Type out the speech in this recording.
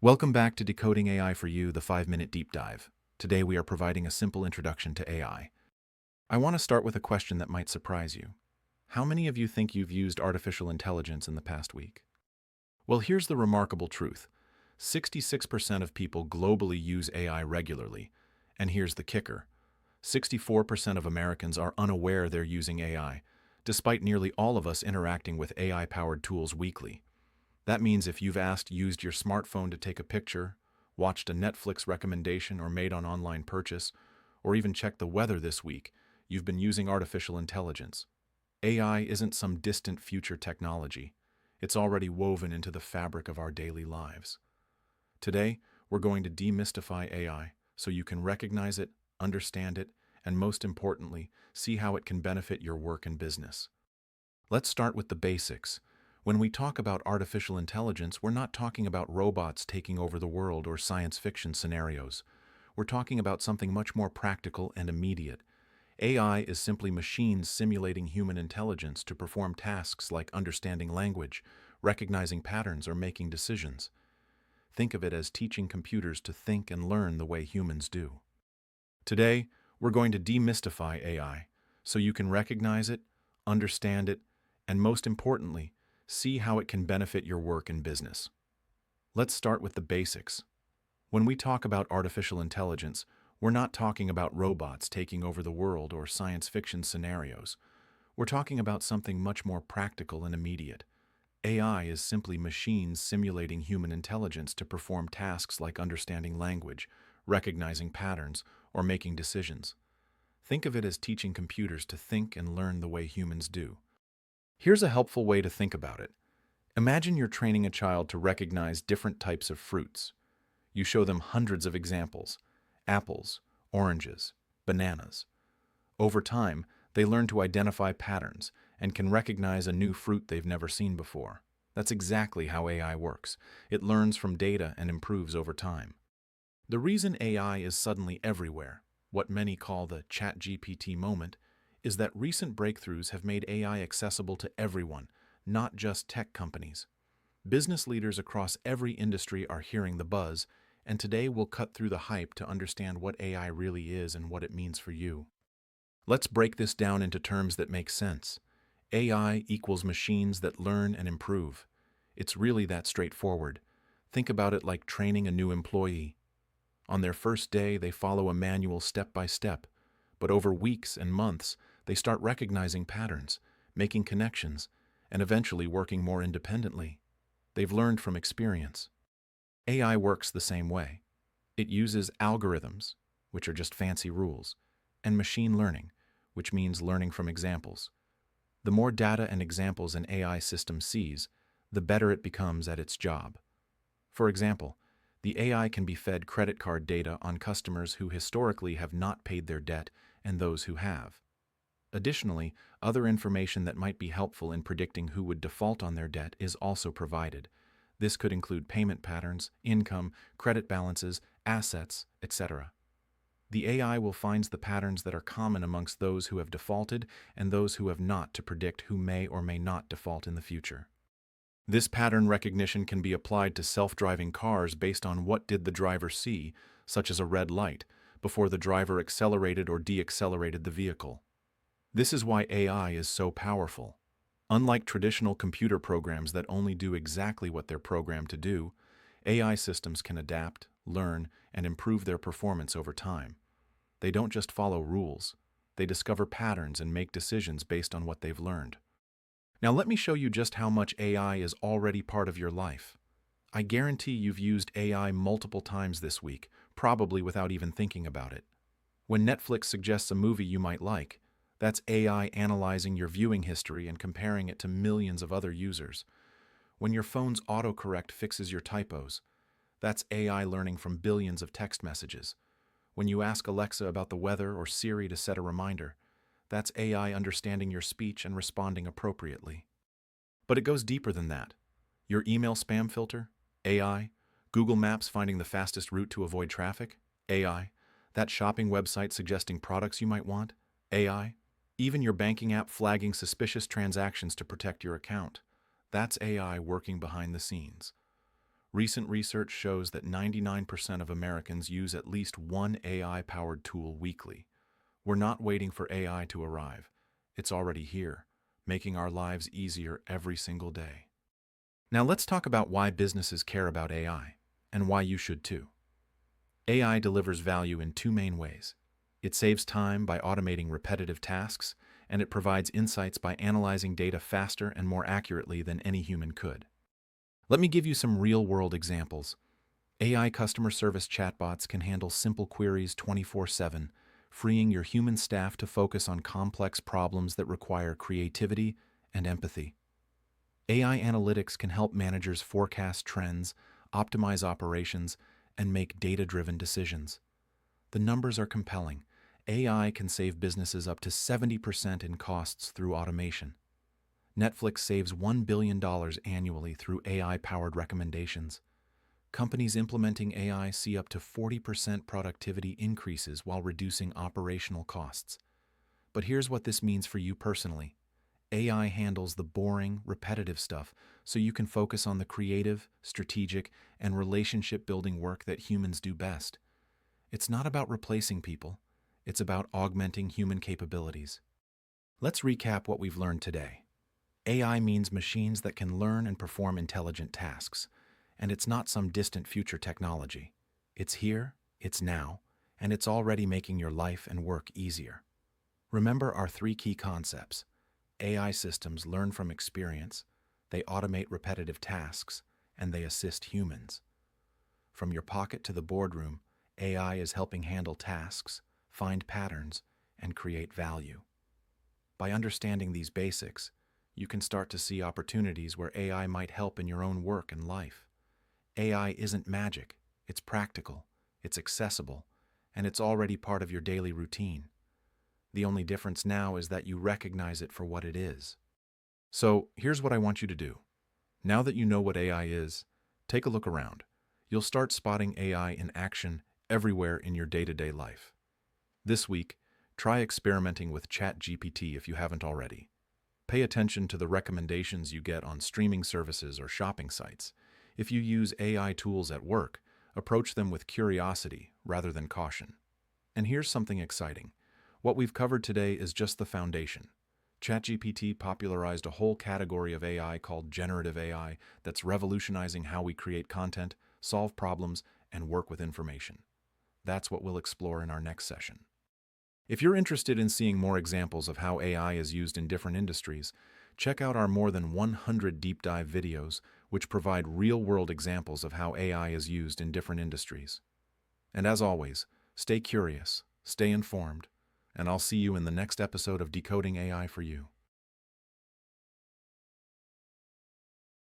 Welcome back to Decoding AI for You, the 5-minute deep dive. Today we are providing a simple introduction to AI. I want to start with a question that might surprise you. How many of you think you've used artificial intelligence in the past week? Well, here's the remarkable truth. 66% of people globally use AI regularly. And here's the kicker. 64% of Americans are unaware they're using AI, despite nearly all of us interacting with AI-powered tools weekly. That means if you've used your smartphone to take a picture, watched a Netflix recommendation or made an online purchase, or even checked the weather this week, you've been using artificial intelligence. AI isn't some distant future technology. It's already woven into the fabric of our daily lives. Today, we're going to demystify AI so you can recognize it, understand it, and most importantly, see how it can benefit your work and business. Let's start with the basics. When we talk about artificial intelligence, we're not talking about robots taking over the world or science fiction scenarios. We're talking about something much more practical and immediate. AI is simply machines simulating human intelligence to perform tasks like understanding language, recognizing patterns, or making decisions. Think of it as teaching computers to think and learn the way humans do. Today, we're going to demystify AI so you can recognize it, understand it, and most importantly, see how it can benefit your work and business. Let's start with the basics. When we talk about artificial intelligence, we're not talking about robots taking over the world or science fiction scenarios. We're talking about something much more practical and immediate. AI is simply machines simulating human intelligence to perform tasks like understanding language, recognizing patterns, or making decisions. Think of it as teaching computers to think and learn the way humans do. Here's a helpful way to think about it. Imagine you're training a child to recognize different types of fruits. You show them hundreds of examples: apples, oranges, bananas. Over time, they learn to identify patterns and can recognize a new fruit they've never seen before. That's exactly how AI works. It learns from data and improves over time. The reason AI is suddenly everywhere, what many call the ChatGPT moment, is that recent breakthroughs have made AI accessible to everyone, not just tech companies. Business leaders across every industry are hearing the buzz, and today we'll cut through the hype to understand what AI really is and what it means for you. Let's break this down into terms that make sense. AI equals machines that learn and improve. It's really that straightforward. Think about it like training a new employee. On their first day, they follow a manual step by step, but over weeks and months, they start recognizing patterns, making connections, and eventually working more independently. They've learned from experience. AI works the same way. It uses algorithms, which are just fancy rules, and machine learning, which means learning from examples. The more data and examples an AI system sees, the better it becomes at its job. For example, the AI can be fed credit card data on customers who historically have not paid their debt and those who have. Additionally, other information that might be helpful in predicting who would default on their debt is also provided. This could include payment patterns, income, credit balances, assets, etc. The AI will find the patterns that are common amongst those who have defaulted and those who have not to predict who may or may not default in the future. This pattern recognition can be applied to self-driving cars based on what did the driver see, such as a red light, before the driver accelerated or deaccelerated the vehicle. This is why AI is so powerful. Unlike traditional computer programs that only do exactly what they're programmed to do, AI systems can adapt, learn, and improve their performance over time. They don't just follow rules. They discover patterns and make decisions based on what they've learned. Now let me show you just how much AI is already part of your life. I guarantee you've used AI multiple times this week, probably without even thinking about it. When Netflix suggests a movie you might like, that's AI analyzing your viewing history and comparing it to millions of other users. When your phone's autocorrect fixes your typos, that's AI learning from billions of text messages. When you ask Alexa about the weather or Siri to set a reminder, that's AI understanding your speech and responding appropriately. But it goes deeper than that. Your email spam filter? AI. Google Maps finding the fastest route to avoid traffic? AI. That shopping website suggesting products you might want? AI. Even your banking app flagging suspicious transactions to protect your account. That's AI working behind the scenes. Recent research shows that 99% of Americans use at least one AI-powered tool weekly. We're not waiting for AI to arrive. It's already here, making our lives easier every single day. Now let's talk about why businesses care about AI, and why you should too. AI delivers value in two main ways. It saves time by automating repetitive tasks, and it provides insights by analyzing data faster and more accurately than any human could. Let me give you some real-world examples. AI customer service chatbots can handle simple queries 24/7, freeing your human staff to focus on complex problems that require creativity and empathy. AI analytics can help managers forecast trends, optimize operations, and make data-driven decisions. The numbers are compelling. AI can save businesses up to 70% in costs through automation. Netflix saves $1 billion annually through AI-powered recommendations. Companies implementing AI see up to 40% productivity increases while reducing operational costs. But here's what this means for you personally. AI handles the boring, repetitive stuff so you can focus on the creative, strategic, and relationship-building work that humans do best. It's not about replacing people. It's about augmenting human capabilities. Let's recap what we've learned today. AI means machines that can learn and perform intelligent tasks, and it's not some distant future technology. It's here, it's now, and it's already making your life and work easier. Remember our three key concepts. AI systems learn from experience, they automate repetitive tasks, and they assist humans. From your pocket to the boardroom, AI is helping handle tasks, find patterns, and create value. By understanding these basics, you can start to see opportunities where AI might help in your own work and life. AI isn't magic, it's practical, it's accessible, and it's already part of your daily routine. The only difference now is that you recognize it for what it is. So, here's what I want you to do. Now that you know what AI is, take a look around. You'll start spotting AI in action everywhere in your day-to-day life. This week, try experimenting with ChatGPT if you haven't already. Pay attention to the recommendations you get on streaming services or shopping sites. If you use AI tools at work, approach them with curiosity rather than caution. And here's something exciting. What we've covered today is just the foundation. ChatGPT popularized a whole category of AI called generative AI that's revolutionizing how we create content, solve problems, and work with information. That's what we'll explore in our next session. If you're interested in seeing more examples of how AI is used in different industries, check out our more than 100 deep dive videos, which provide real-world examples of how AI is used in different industries. And as always, stay curious, stay informed, and I'll see you in the next episode of Decoding AI for You.